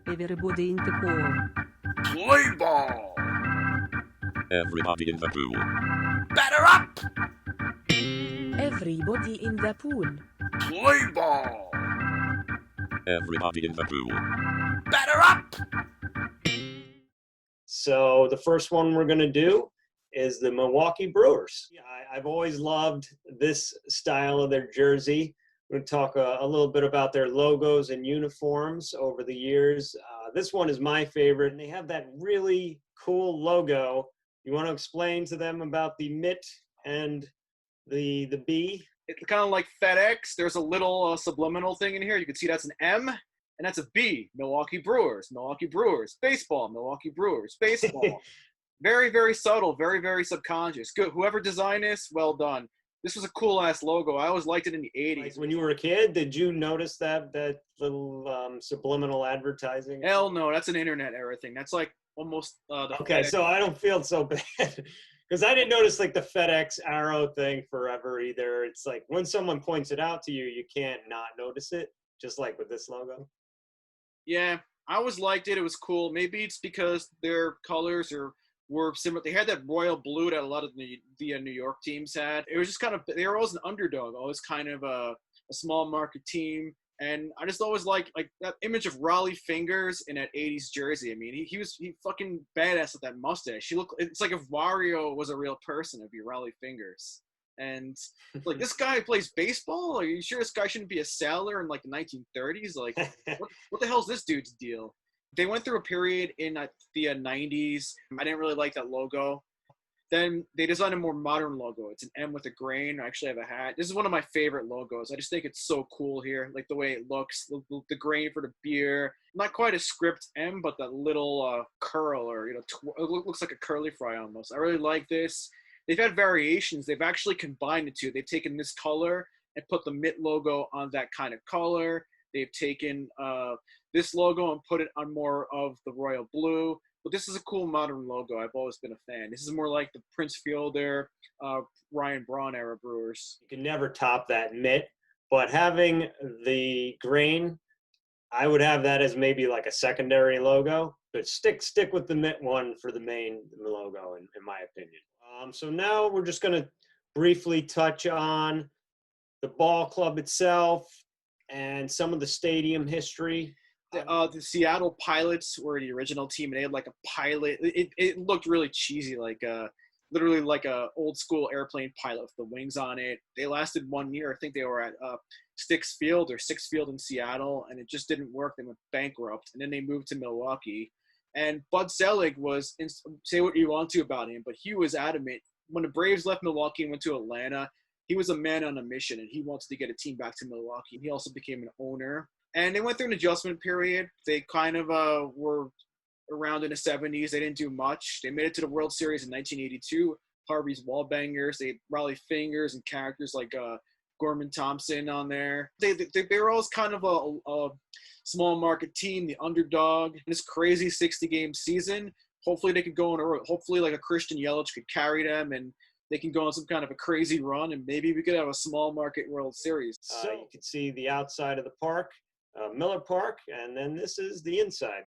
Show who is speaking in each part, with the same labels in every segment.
Speaker 1: Everybody in the pool.
Speaker 2: Play ball!
Speaker 3: Everybody in the pool.
Speaker 2: Batter up!
Speaker 1: Everybody in the pool.
Speaker 2: Play ball!
Speaker 3: Everybody in the pool.
Speaker 2: Batter up!
Speaker 4: So the first one we're going to do is the Milwaukee Brewers. I've always loved this style of their jersey. We're going to talk a little bit about their logos and uniforms over the years. This one is my favorite, and they have that really cool logo. You want to explain to them about the mitt and the B?
Speaker 5: It's kind of like FedEx. There's a little subliminal thing in here. You can see that's an M, and that's a B. Milwaukee Brewers. Milwaukee Brewers. Baseball. Milwaukee Brewers. Baseball. Very, very subtle. Very, very subconscious. Good. Whoever designed this, well done. This was a cool-ass logo. I always liked it in the 80s.
Speaker 4: Like when you were a kid, did you notice that little subliminal advertising?
Speaker 5: Hell no. That's an internet era thing. That's like almost
Speaker 4: Okay, so I don't feel so bad. Because I didn't notice like the FedEx arrow thing forever either. It's like when someone points it out to you, you can't not notice it, just like with this logo.
Speaker 5: Yeah, I always liked it. It was cool. Maybe it's because their colors were similar. They had that royal blue that a lot of the New York teams had. It was just kind of, they were always an underdog, always kind of a small market team. And I just always like that image of Raleigh Fingers in that 80s jersey. I mean, he fucking badass with that mustache. It's like if Wario was a real person, it'd be Raleigh Fingers. And like, this guy plays baseball? Are you sure this guy shouldn't be a sailor in like the 1930s? Like, what the hell's this dude's deal? They went through a period in the 90s. I didn't really like that logo. Then they designed a more modern logo. It's an M with a grain. I actually have a hat. This is one of my favorite logos. I just think it's so cool here, like the way it looks, the grain for the beer. Not quite a script M, but that little curl or, it looks like a curly fry almost. I really like this. They've had variations. They've actually combined the two. They've taken this color and put the mitt logo on that kind of color. They've taken this logo and put it on more of the royal blue. But this is a cool modern logo. I've always been a fan. This is more like the Prince Fielder, Ryan Braun era Brewers.
Speaker 4: You can never top that mitt, but having the grain, I would have that as maybe like a secondary logo. But stick with the mitt one for the main logo, in my opinion. So now we're just going to briefly touch on the ball club itself and some of the stadium history.
Speaker 5: The Seattle Pilots were the original team, and they had like a pilot. It looked really cheesy, like literally like a old school airplane pilot with the wings on it. They lasted 1 year. I think they were at Six Field in Seattle, and it just didn't work. They went bankrupt, and then they moved to Milwaukee. And Bud Selig was, say what you want to about him, but he was adamant. When the Braves left Milwaukee and went to Atlanta, he was a man on a mission, and he wanted to get a team back to Milwaukee. He also became an owner. And they went through an adjustment period. They kind of were around in the 70s. They didn't do much. They made it to the World Series in 1982. Harvey's Wallbangers. They had Raleigh Fingers and characters like Gorman Thompson on there. They were always kind of a small market team, the underdog. In this crazy 60-game season, hopefully they could go on hopefully like a Christian Yelich could carry them, and they can go on some kind of a crazy run, and maybe we could have a small market World Series.
Speaker 4: You can see the outside of the park. Miller Park, and then this is the inside.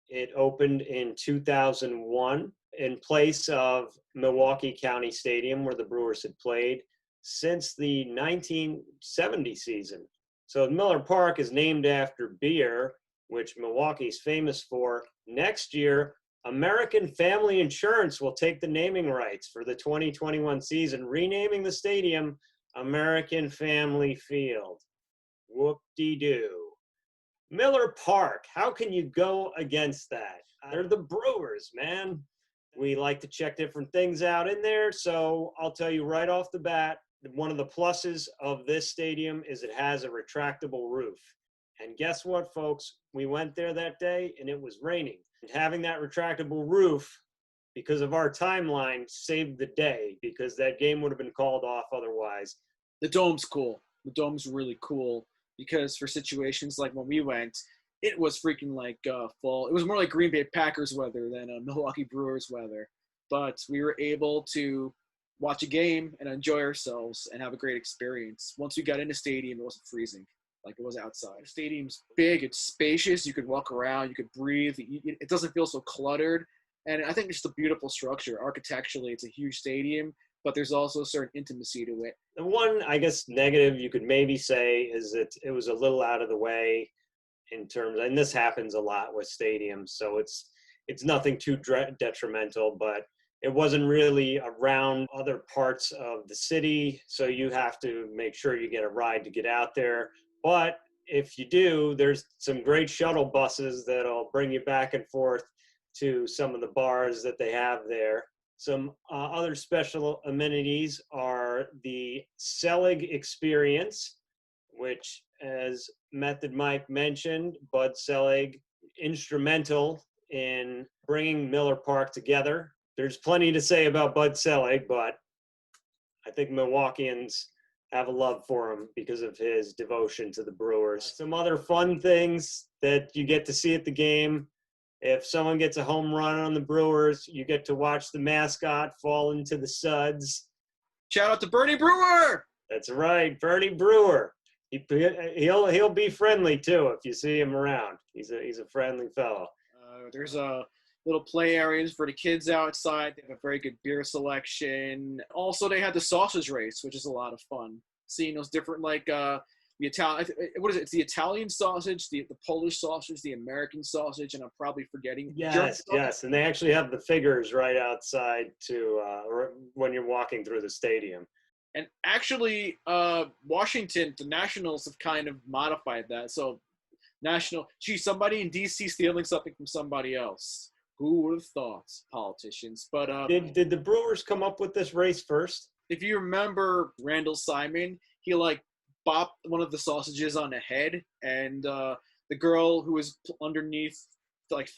Speaker 4: It opened in 2001 in place of Milwaukee County Stadium, where the Brewers had played since the 1970 season. So Miller Park is named after beer, which Milwaukee's famous for. Next year, American Family Insurance will take the naming rights for the 2021 season, renaming the stadium American Family Field. Whoop-de-doo. Miller Park, how can you go against that? They're the Brewers, man. We like to check different things out in there, so I'll tell you right off the bat, one of the pluses of this stadium is it has a retractable roof. And guess what, folks? We went there that day, and it was raining. And having that retractable roof, because of our timeline, saved the day, because that game would have been called off otherwise.
Speaker 5: The dome's cool. The dome's really cool. Because for situations like when we went, it was freaking like fall. It was more like Green Bay Packers weather than Milwaukee Brewers weather. But we were able to watch a game and enjoy ourselves and have a great experience. Once we got in the stadium, it wasn't freezing. like it was outside. The stadium's big, it's spacious, you could walk around, you could breathe, it doesn't feel so cluttered. And I think it's just a beautiful structure. Architecturally, it's a huge stadium, but there's also a certain intimacy to it.
Speaker 4: The one, I guess, negative you could maybe say is that it was a little out of the way in terms, and this happens a lot with stadiums, so it's nothing too detrimental, but it wasn't really around other parts of the city, so you have to make sure you get a ride to get out there. But if you do, there's some great shuttle buses that'll bring you back and forth to some of the bars that they have there. Some other special amenities are the Selig experience, which, as Method Mike mentioned, Bud Selig, instrumental in bringing Miller Park together. There's plenty to say about Bud Selig, but I think Milwaukeeans have a love for him because of his devotion to the Brewers. Some other fun things that you get to see at the game. If someone gets a home run on the Brewers, you get to watch the mascot fall into the suds.
Speaker 5: Shout out to Bernie Brewer!
Speaker 4: That's right, Bernie Brewer. He'll be friendly too if you see him around. He's a friendly fellow.
Speaker 5: There's little play areas for the kids outside. They have a very good beer selection. Also, they had the sausage race, which is a lot of fun. Seeing those different, like the Italian, what is it? It's the Italian sausage, the Polish sausage, the American sausage, and I'm probably forgetting.
Speaker 4: Yes, and they actually have the figures right outside when you're walking through the stadium.
Speaker 5: And actually, Washington, the Nationals have kind of modified that. So, somebody in D.C. stealing something from somebody else. Who would have thought? Politicians. But
Speaker 4: did the Brewers come up with this race first?
Speaker 5: If you remember Randall Simon, he bopped one of the sausages on the head, and the girl who was underneath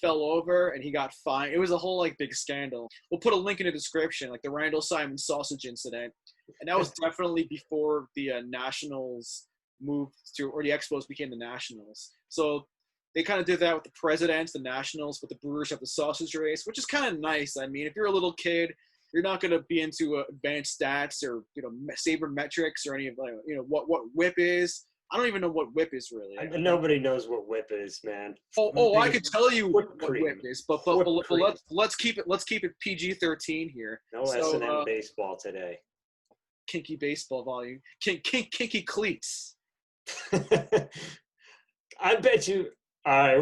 Speaker 5: fell over, and he got fined. It was a whole big scandal. We'll put a link in the description, the Randall Simon sausage incident, and that was definitely before the Nationals moved to, or the Expos became the Nationals. So they kind of did that with the Presidents, the Nationals, but the Brewers have the sausage race, which is kind of nice. I mean, if you're a little kid, you're not going to be into advanced stats or sabermetrics or any of what whip is. I don't even know what whip is really.
Speaker 4: Nobody knows what whip is, man.
Speaker 5: I could tell you what whip is, but let's keep it PG-13 here.
Speaker 4: No S&M baseball today.
Speaker 5: Kinky baseball volume. Kinky cleats.
Speaker 4: I bet you. All right,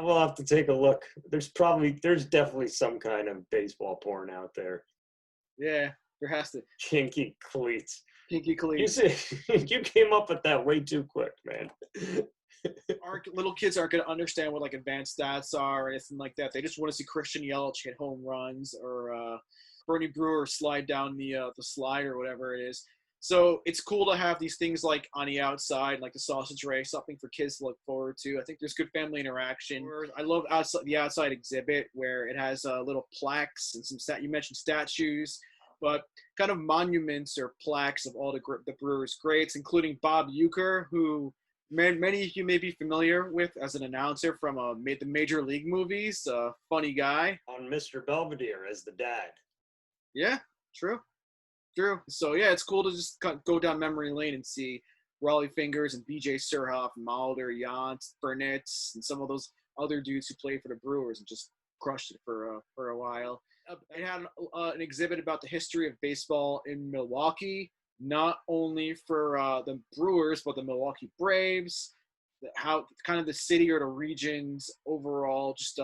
Speaker 4: we'll have to take a look. There's definitely some kind of baseball porn out there.
Speaker 5: Yeah, there has to.
Speaker 4: Kinky cleats.
Speaker 5: Kinky cleats.
Speaker 4: You came up with that way too quick, man.
Speaker 5: Little kids aren't going to understand what advanced stats are or anything like that. They just want to see Christian Yelich hit home runs or Bernie Brewer slide down the slide or whatever it is. So it's cool to have these things on the outside, like the sausage race, something for kids to look forward to. I think there's good family interaction. I love the outside exhibit where it has little plaques and you mentioned statues, but kind of monuments or plaques of all the Brewers greats, including Bob Uecker, who many of you may be familiar with as an announcer from the Major League movies. Funny guy.
Speaker 4: On Mr. Belvedere as the dad.
Speaker 5: Yeah, true. So, yeah, it's cool to just go down memory lane and see Raleigh Fingers and B.J. Surhoff, Mulder, Yant, Burnett, and some of those other dudes who played for the Brewers and just crushed it for a while. It had an exhibit about the history of baseball in Milwaukee, not only for the Brewers, but the Milwaukee Braves, how kind of the city or the region's overall just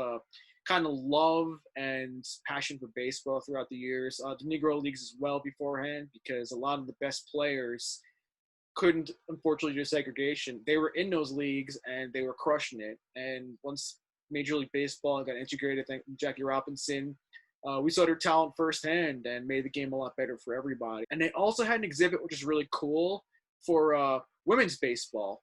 Speaker 5: kind of love and passion for baseball throughout the years. The Negro Leagues as well beforehand, because a lot of the best players couldn't, unfortunately, do segregation. They were in those leagues and they were crushing it. And once Major League Baseball got integrated, thank Jackie Robinson, we saw their talent firsthand and made the game a lot better for everybody. And they also had an exhibit, which is really cool, for women's baseball,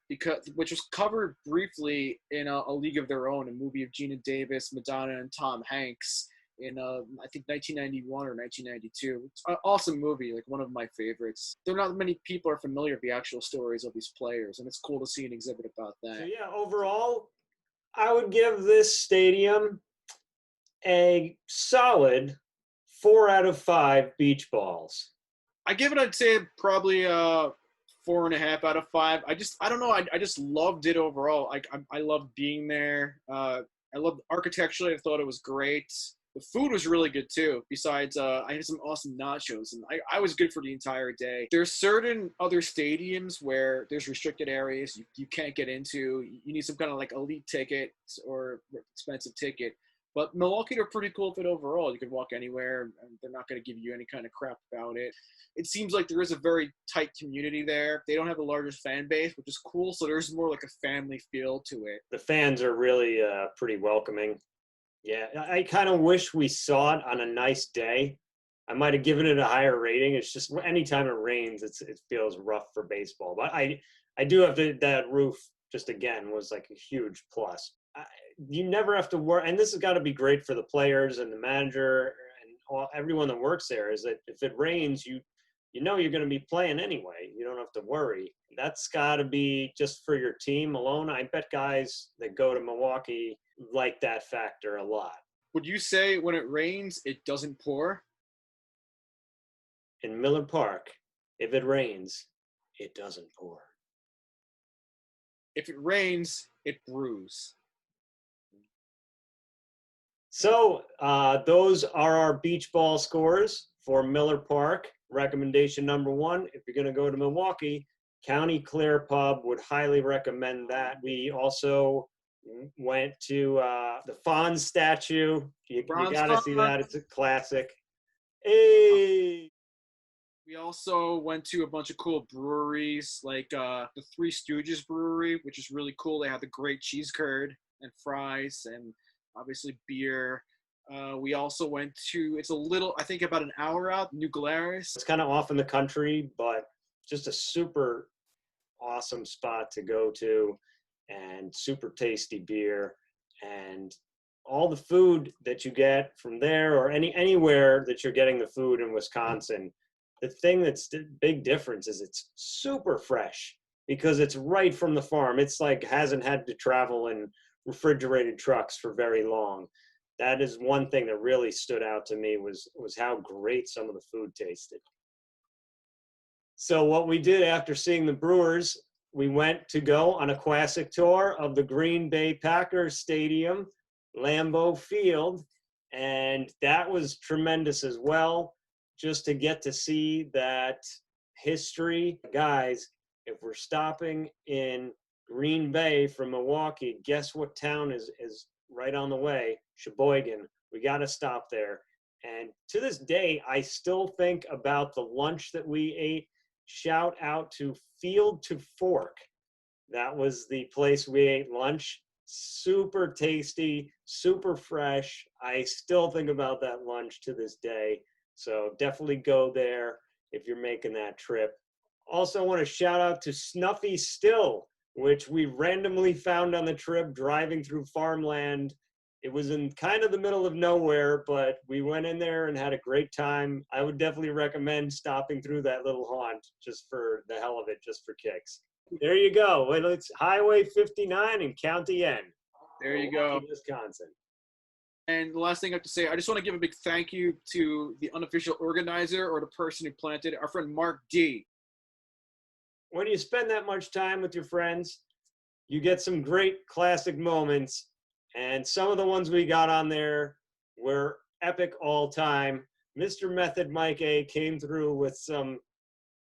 Speaker 5: which was covered briefly in a League of Their Own, a movie of Gina Davis, Madonna, and Tom Hanks in I think 1991 or 1992. It's an awesome movie, one of my favorites. There are not many people are familiar with the actual stories of these players, and it's cool to see an exhibit about that. So yeah, overall, I would give this stadium a solid 4 out of 5 beach balls. I give it, I'd say, probably 4.5 out of 5. I don't know. I just loved it overall. I loved being there. I loved architecturally. I thought it was great. The food was really good too. Besides, I had some awesome nachos, and I was good for the entire day. There's certain other stadiums where there's restricted areas you can't get into. You need some kind of like elite ticket or expensive ticket. But Milwaukee, they're pretty cool with it overall. You can walk anywhere, and they're not going to give you any kind of crap about it. It seems like there is a very tight community there. They don't have the largest fan base, which is cool. So there's more like a family feel to it.
Speaker 4: The fans are really pretty welcoming. Yeah, I kind of wish we saw it on a nice day. I might have given it a higher rating. It's just anytime it rains, it feels rough for baseball. But I do have that roof, just again, was like a huge plus. You never have to worry, and this has got to be great for the players and the manager and everyone that works there, is that if it rains, you know you're going to be playing anyway. You don't have to worry. That's got to be just for your team alone. I bet guys that go to Milwaukee like that factor a lot.
Speaker 5: Would you say when it rains, it doesn't pour?
Speaker 4: In Miller Park, if it rains, it doesn't pour.
Speaker 5: If it rains, it brews.
Speaker 4: So those are our beach ball scores for Miller Park. Recommendation number 1, if you're going to go to Milwaukee, County Clare Pub, would highly recommend that. We also went to the Fonz statue. You got to see that. It's a classic. Hey!
Speaker 5: We also went to a bunch of cool breweries, like the Three Stooges Brewery, which is really cool. They have the great cheese curd and fries and obviously beer. We also went to, it's a little, I think about an hour out, New Glarus.
Speaker 4: It's kind of off in the country, but just a super awesome spot to go to, and super tasty beer, and all the food that you get from there or anywhere that you're getting the food in Wisconsin. The thing that's the big difference is it's super fresh because it's right from the farm. It's like hasn't had to travel in refrigerated trucks for very long. That is one thing that really stood out to me was how great some of the food tasted. So what we did after seeing the Brewers, we went to go on a classic tour of the Green Bay Packers Stadium, Lambeau Field, and that was tremendous as well, just to get to see that history. Guys, if we're stopping in Green Bay from Milwaukee, guess what town is right on the way? Sheboygan. We got to stop there. And to this day, I still think about the lunch that we ate. Shout out to Field to Fork. That was the place we ate lunch. Super tasty, super fresh. I still think about that lunch to this day. So definitely go there if you're making that trip. Also want to shout out to Snuffy Still, which we randomly found on the trip driving through farmland. It was in kind of the middle of nowhere, but we went in there and had a great time. I would definitely recommend stopping through that little haunt just for the hell of it, just for kicks. There you go. It's Highway 59 in County N.
Speaker 5: There you go.
Speaker 4: Wisconsin.
Speaker 5: And the last thing I have to say, I just want to give a big thank you to the unofficial organizer or the person who planted it, our friend Mark D.
Speaker 4: When you spend that much time with your friends, you get some great classic moments. And some of the ones we got on there were epic all time. Mr. Method Mike A came through with some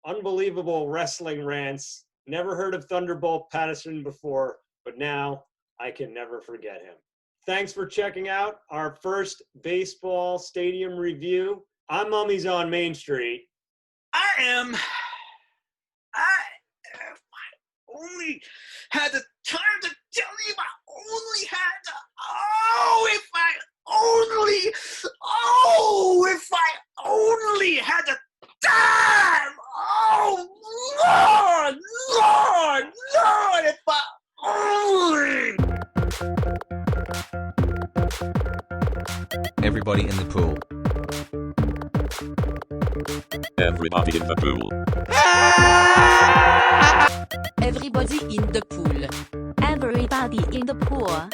Speaker 4: unbelievable wrestling rants. Never heard of Thunderbolt Patterson before, but now I can never forget him. Thanks for checking out our first baseball stadium review. I'm Mummies on Main Street.
Speaker 2: I only had the time to tell you I only had to, if I only had the time, Lord, if I only.
Speaker 6: Everybody in the pool.
Speaker 3: Everybody in the pool.
Speaker 7: Everybody in the pool.
Speaker 8: Everybody in the pool.